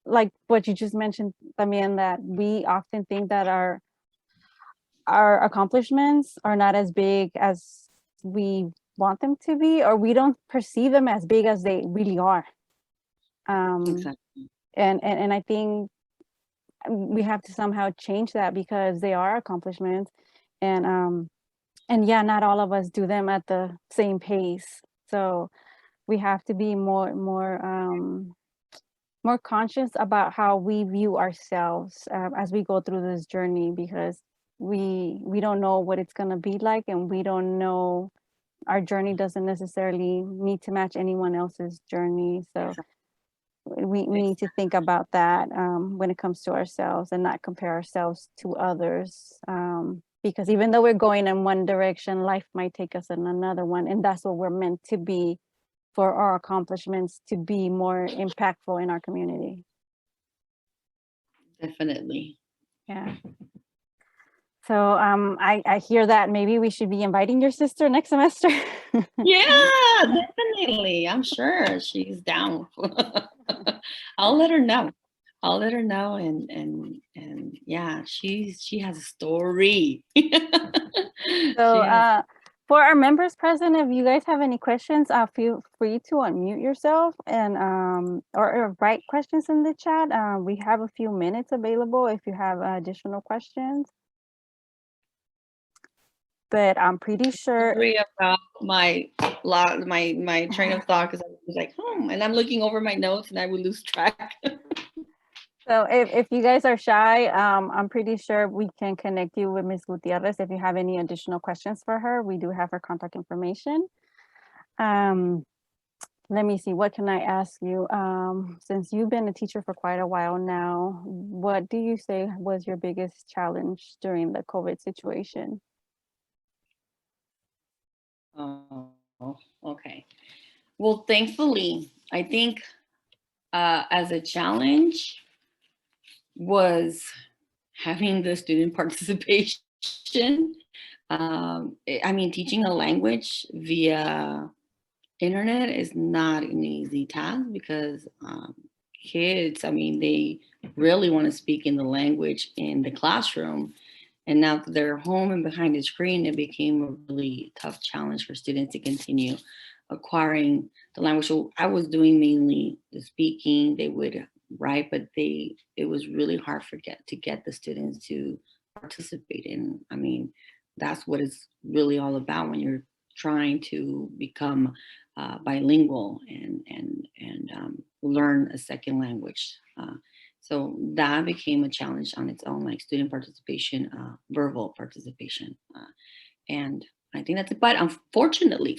like what you just mentioned, también, that we often think that our accomplishments are not as big as we want them to be, or we don't perceive them as big as they really are. Exactly. And I think we have to somehow change that, because they are accomplishments, and yeah, not all of us do them at the same pace. So we have to be more conscious about how we view ourselves as we go through this journey, because we don't know what it's going to be like, and we don't know, our journey doesn't necessarily need to match anyone else's journey. So we need to think about that when it comes to ourselves, and not compare ourselves to others, because even though we're going in one direction, life might take us in another one, and that's what we're meant to be, for our accomplishments to be more impactful in our community. Definitely. Yeah. So I hear that maybe we should be inviting your sister next semester. Yeah, definitely. I'm sure she's down. I'll let her know. I'll let her know, and yeah, she has a story. So She has. for our members present, if you guys have any questions, feel free to unmute yourself, and or write questions in the chat. We have a few minutes available if you have additional questions. But I'm pretty sure. Sorry about my train of thought, because I was like, and I'm looking over my notes and I would lose track. So if you guys are shy, I'm pretty sure we can connect you with Ms. Gutierrez if you have any additional questions for her. We do have her contact information. Let me see, what can I ask you? Since you've been a teacher for quite a while now, what do you say was your biggest challenge during the COVID situation? Oh, okay. Well, thankfully, I think as a challenge was having the student participation. I mean, teaching a language via internet is not an easy task, because kids, I mean, they really want to speak in the language in the classroom. And now that they're home and behind the screen, it became a really tough challenge for students to continue acquiring the language. So I was doing mainly the speaking. They would write, but it was really hard to get the students to participate in. I mean, that's what it's really all about when you're trying to become bilingual and learn a second language. So that became a challenge on its own, like student participation, verbal participation. And I think that's it. But fortunately,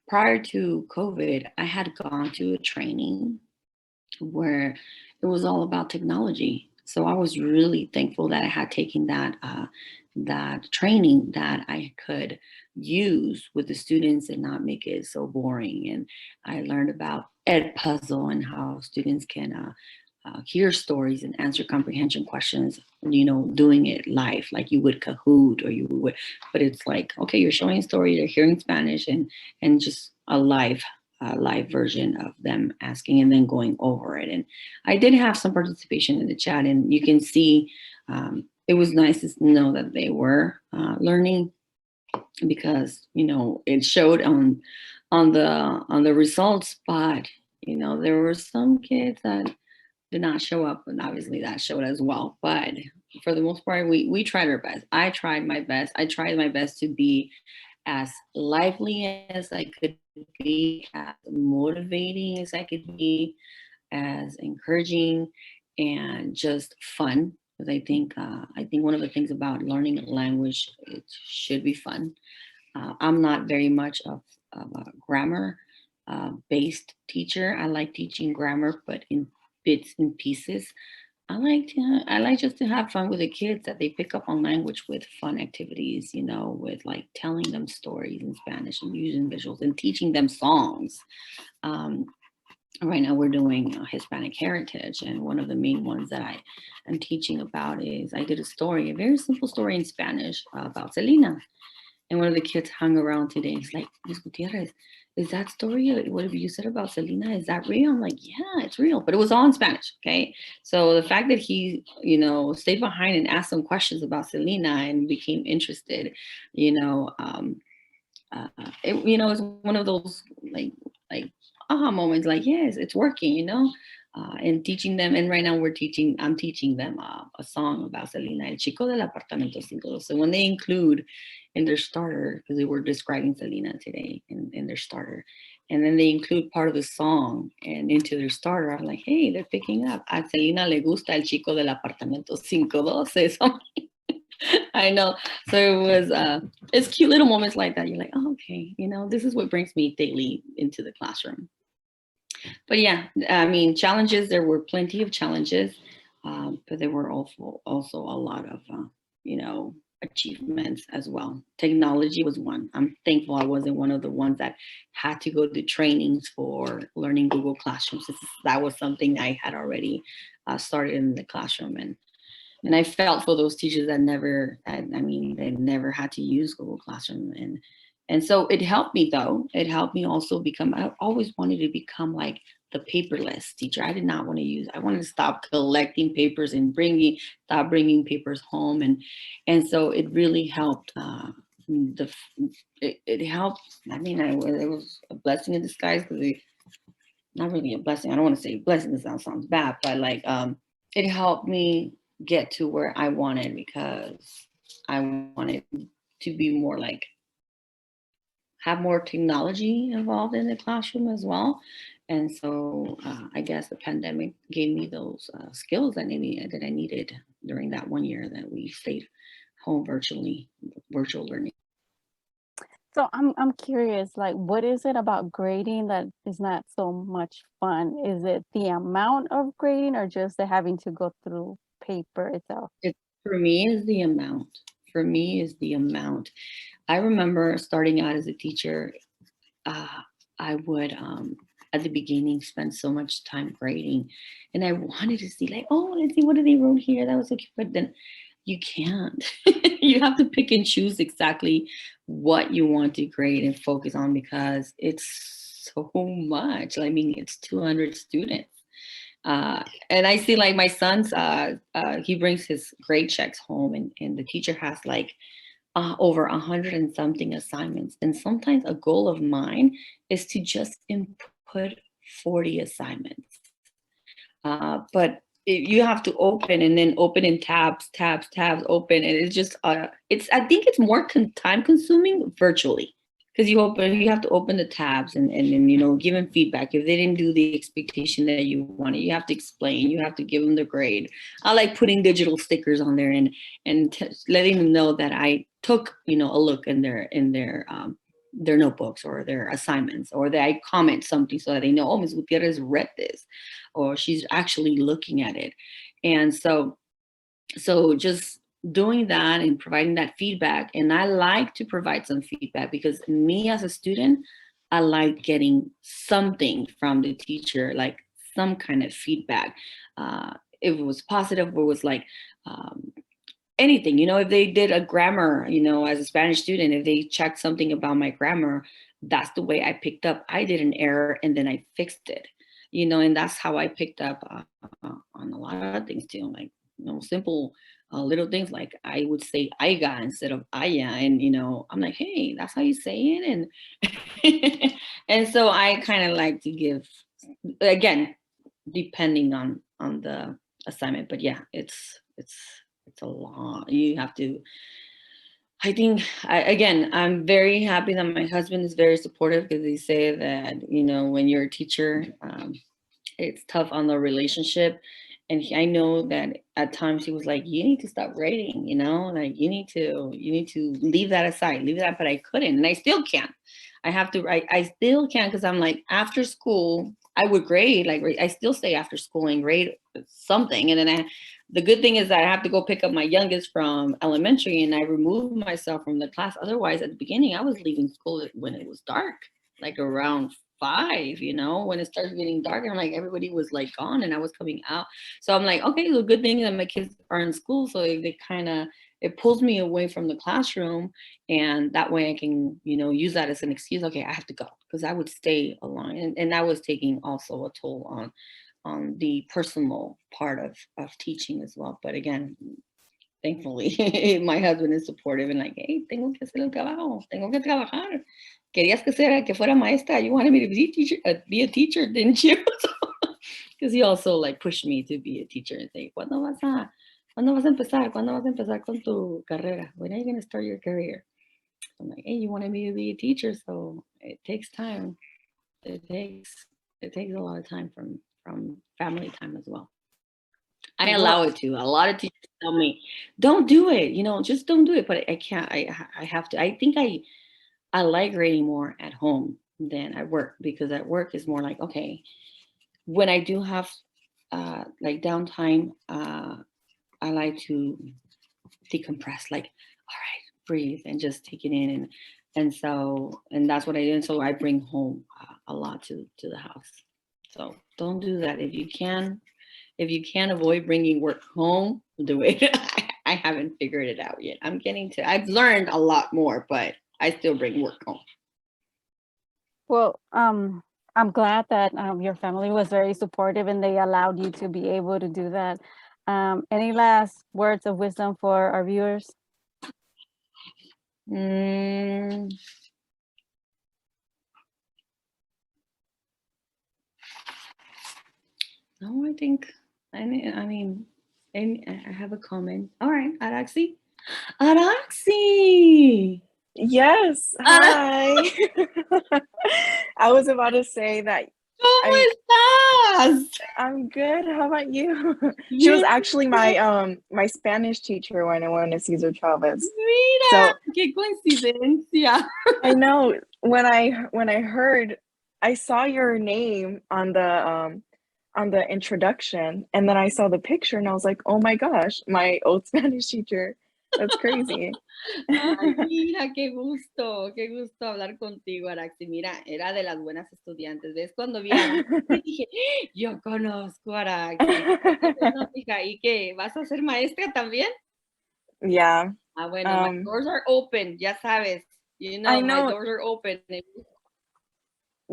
prior to COVID, I had gone to a training where it was all about technology. So I was really thankful that I had taken that training that I could use with the students and not make it so boring. And I learned about Edpuzzle and how students can hear stories and answer comprehension questions, doing it live, like you would Kahoot, or you would, but it's like, okay, you're showing a story, you're hearing Spanish, and just a live version of them asking and then going over it. And I did have some participation in the chat, and you can see it was nice to know that they were learning, because it showed on the results. But there were some kids that did not show up, and obviously that showed as well. But for the most part, we tried our best. I tried my best to be as lively as I could be, as motivating as I could be, as encouraging, and just fun. Because I think one of the things about learning a language, it should be fun. I'm not very much of a grammar based teacher. I like teaching grammar, but in bits and pieces. I like just to have fun with the kids, that they pick up on language with fun activities, with like telling them stories in Spanish and using visuals and teaching them songs. Um, right now we're doing Hispanic Heritage, and one of the main ones that I am teaching about is, I did a very simple story in Spanish about Selena. And one of the kids hung around today. He's like, Ms. Gutierrez, is that story, what you said about Selena, is that real? I'm like, yeah, it's real. But it was all in Spanish. Okay. So the fact that he, stayed behind and asked some questions about Selena and became interested, you know, it's one of those like aha moments, like, yes, it's working, and teaching them. And right now I'm teaching them a song about Selena, El Chico del Apartamento Cinco. So when they include in their starter, because they were describing Selena today in their starter, and then they include part of the song and into their starter, I'm like, hey, they're picking up. A Selena le gusta el chico del apartamento 512. So I know. So it's cute little moments like that. You're like, oh, okay, this is what brings me daily into the classroom. But yeah, I mean, challenges, there were plenty of challenges, but there were also a lot of, achievements as well. Technology was one. I'm thankful I wasn't one of the ones that had to go to trainings for learning Google Classrooms. That was something I had already started in the classroom. And I felt for those teachers that they never had to use Google Classroom. And so it helped me, though. It helped me also I always wanted to become like the paperless teacher. I did not want to I wanted to stop collecting papers and stop bringing papers home. And so it really helped. It helped. It was a blessing in disguise, because not really a blessing. I don't want to say blessing, this sounds bad, but it helped me get to where I wanted, because I wanted to be more like, have more technology involved in the classroom as well. And so I guess the pandemic gave me those skills that I needed during that 1 year that we stayed home virtual learning. So I'm curious, like, what is it about grading that is not so much fun? Is it the amount of grading or just the having to go through paper itself? It, for me, is the amount. For me, is the amount. I remember starting out as a teacher, uh, I would, at the beginning, spend so much time grading, and I wanted to see, like, oh, let's see, what did they wrote here? That was so cute. But then you can't. You have to pick and choose exactly what you want to grade and focus on, because it's so much. I mean, it's 200 students. And I see, like, my son's, he brings his grade checks home, and the teacher has like over 100 and something assignments. And sometimes a goal of mine is to just input 40 assignments. But you have to open and then open in tabs, open. And it's just, I think it's more time consuming virtually, because you have to open the tabs and then, give them feedback. If they didn't do the expectation that you wanted, you have to explain, you have to give them the grade. I like putting digital stickers on there and letting them know that I took, a look in their notebooks or their assignments, or that I comment something so that they know, oh, Ms. Gutierrez read this, or she's actually looking at it. And so just doing that and providing that feedback. And I like to provide some feedback, because me as a student, I like getting something from the teacher, like some kind of feedback. If it was positive, or it was like, anything, if they did a grammar, as a Spanish student, if they checked something about my grammar, that's the way I picked up. I did an error and then I fixed it, and that's how I picked up on a lot of things too, like, simple little things, like I would say aiga instead of aya, and I'm like, hey, that's how you say it. And and so I kind of like to give, again, depending on the assignment. But yeah, it's a lot. You have to, I think, again, I'm very happy that my husband is very supportive, because they say that, when you're a teacher, it's tough on the relationship. And I know that at times he was like, you need to stop grading, like you need to leave that aside, leave that. But I couldn't, and I still can't. I have to, I still can't, because I'm like, after school, I would grade, like I still stay after school and grade something. And then the good thing is that I have to go pick up my youngest from elementary, and I remove myself from the class. Otherwise, at the beginning, I was leaving school when it was dark, like around 5, when it starts getting dark. And like, everybody was like gone, and I was coming out. So I'm like, okay, the good thing that my kids are in school, so they kind of, it pulls me away from the classroom, and that way I can, use that as an excuse. Okay, I have to go, because I would stay alone, and that was taking also a toll on the personal part of teaching as well. But again, thankfully, my husband is supportive and like, hey, tengo que hacer el trabajo, tengo que trabajar. Querías que fuera maestra. You wanted me to be a teacher, didn't you? Because he also like pushed me to be a teacher and say, ¿cuándo vas a empezar? ¿Cuándo vas a empezar con tu carrera? When are you going to start your career? I'm like, hey, you wanted me to be a teacher, so it takes time. It takes a lot of time from family time as well. I allow it to. A lot of teachers tell me, don't do it, just don't do it. But I can't. I have to. I think I like reading more at home than at work, because at work is more like, okay, when I do have like downtime, I like to decompress, like, all right, breathe and just take it in. And that's what I do. And so I bring home a lot to the house. So don't do that. If you can avoid bringing work home, do it. I haven't figured it out yet. I've learned a lot more, but I still bring work home. Well, I'm glad that your family was very supportive and they allowed you to be able to do that. Any last words of wisdom for our viewers? No, I think, I mean, I have a comment. All right, Araxi. Yes. Hi. I was about to say that. ¿Cómo estás? I'm good. How about you? She was actually my my Spanish teacher when I went to Cesar Chavez. Mira, So, qué coincidencia. I know when I heard, I saw your name on the introduction, and then I saw the picture and I was like, oh my gosh, my old Spanish teacher. That's crazy. Ay, mira, qué gusto hablar contigo, Araxi. Mira, era de las buenas estudiantes. ¿Ves? Cuando vi a Araxi, dije, yo conozco a Araxi. Bueno, hija, ¿y qué? ¿Vas a ser maestra también? Yeah. Ah, bueno, my doors are open, ya sabes. I know. My doors are open.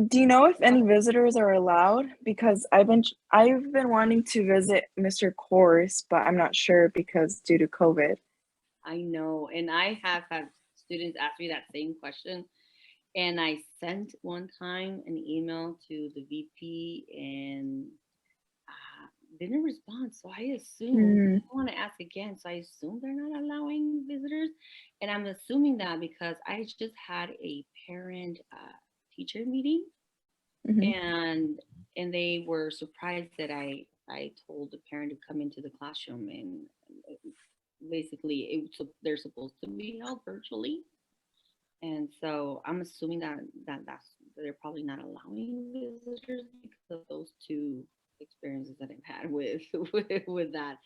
Do you know if any visitors are allowed? Because I've been wanting to visit Mr. Course, but I'm not sure because due to COVID. I know, and I have had students ask me that same question, and I sent one time an email to the VP and didn't respond. So I assume I want to ask again. So I assume they're not allowing visitors, and I'm assuming that because I just had a parent teacher meeting, and they were surprised that I told the parent to come into the classroom, and basically they're supposed to be held virtually, and so I'm assuming that they're probably not allowing visitors because of those two experiences that I've had with that.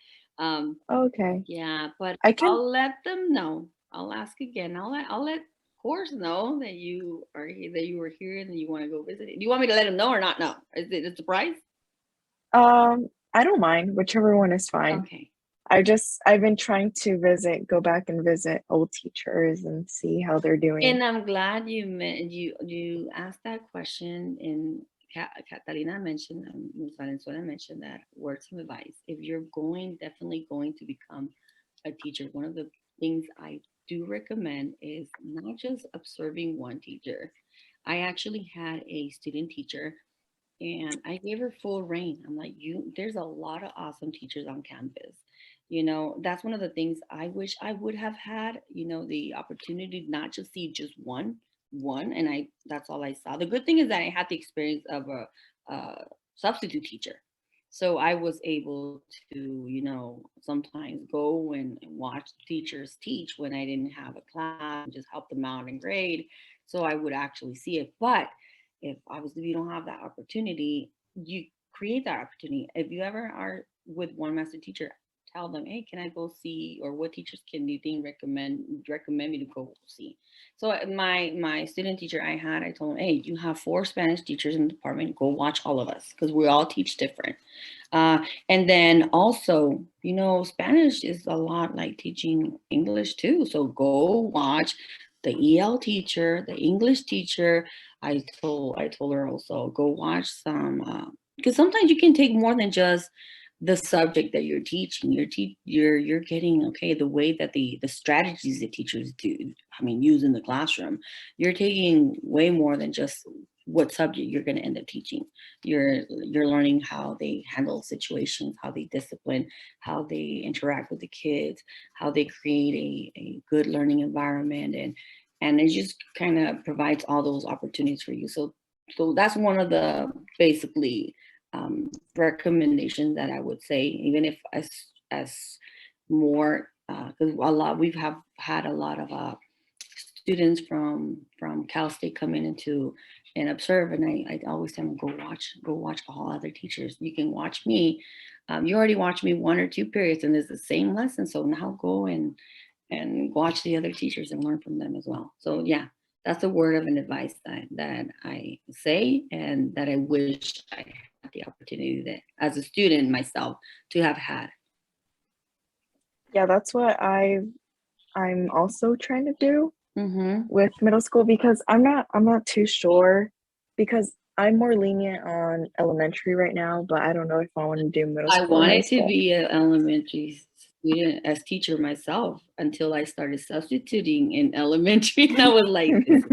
Okay. Yeah, but I'll let them know. I'll ask again. I'll let Course know that you were here and that you want to go visit. Do you want me to let them know or not know? Is it a surprise? I don't mind. Whichever one is fine. Okay. I've been trying to go back and visit old teachers and see how they're doing. And I'm glad you asked that question. And Catalina mentioned, Ms. Valenzuela mentioned that words of advice. If you're definitely going to become a teacher, one of the things I do recommend is not just observing one teacher. I actually had a student teacher and I gave her full reign. I'm like, there's a lot of awesome teachers on campus. That's one of the things I wish I would have had, the opportunity not to see just one, and that's all I saw. The good thing is that I had the experience of a substitute teacher. So I was able to, sometimes go and watch teachers teach when I didn't have a class and just help them out and grade. So I would actually see it. But if obviously you don't have that opportunity, you create that opportunity. If you ever are with one master teacher, tell them, hey, can I go see, or what teachers can you think recommend me to go see? So my student teacher I told him, hey, you have 4 Spanish teachers in the department. Go watch all of us because we all teach different. And then also, Spanish is a lot like teaching English too. So go watch the EL teacher, the English teacher. I told her also, go watch some, because sometimes you can take more than just the subject that you're teaching. You're getting, okay, the way that the strategies that teachers use in the classroom. You're taking way more than just what subject you're going to end up teaching. You're learning how they handle situations, how they discipline, how they interact with the kids, how they create a good learning environment, and it just kind of provides all those opportunities for you. So that's one of the basically recommendations that I would say, even if as more, because we've had a lot of students from Cal State come in and observe, and I always tell them, go watch all other teachers. You can watch me. You already watched me 1 or 2 periods, and it's the same lesson. So now go and watch the other teachers and learn from them as well. So yeah, that's a word of an advice that I say, and that I wish I had the opportunity that as a student myself to have had. Yeah, that's what I'm also trying to do Mm-hmm. with middle school, because I'm not too sure, because I'm more lenient on elementary right now, but I don't know if I want to do middle I school or high wanted to school. be an elementary student as teacher myself until I started substituting in elementary, and I was like, this.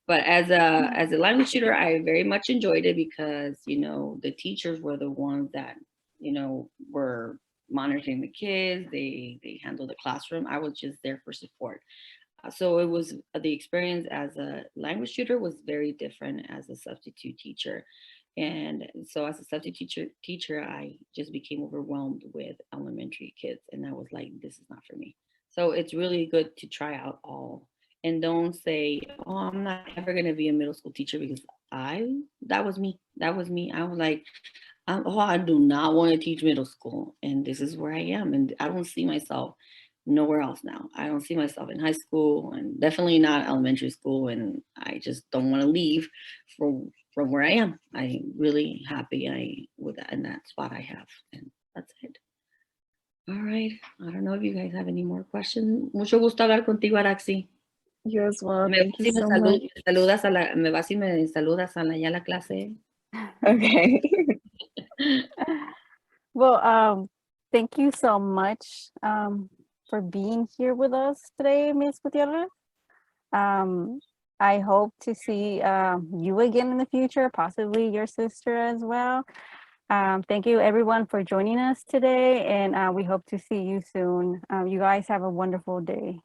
But as a language tutor, I very much enjoyed it because the teachers were the ones that were monitoring the kids. They handled the classroom. I was just there for support. So it was the experience as a language tutor was very different as a substitute teacher. And so as a substitute teacher, I just became overwhelmed with elementary kids. And I was like, this is not for me. So it's really good to try out all. And don't say, oh, I'm not ever going to be a middle school teacher, because that was me. That was me. I was like, I do not want to teach middle school. And this is where I am. And I don't see myself nowhere else now. I don't see myself in high school, and definitely not elementary school. And I just don't want to leave from where I am. I'm really happy with that, in that spot I have. And that's it. All right. I don't know if you guys have any more questions. Mucho gusto hablar contigo, Araxi. You as well. Me Thank vas you y me so much. saludas me vas y me saludas a ya la clase. Okay. Well, thank you so much for being here with us today, Ms. Gutierrez. I hope to see you again in the future, possibly your sister as well. Thank you everyone for joining us today, and we hope to see you soon. You guys have a wonderful day.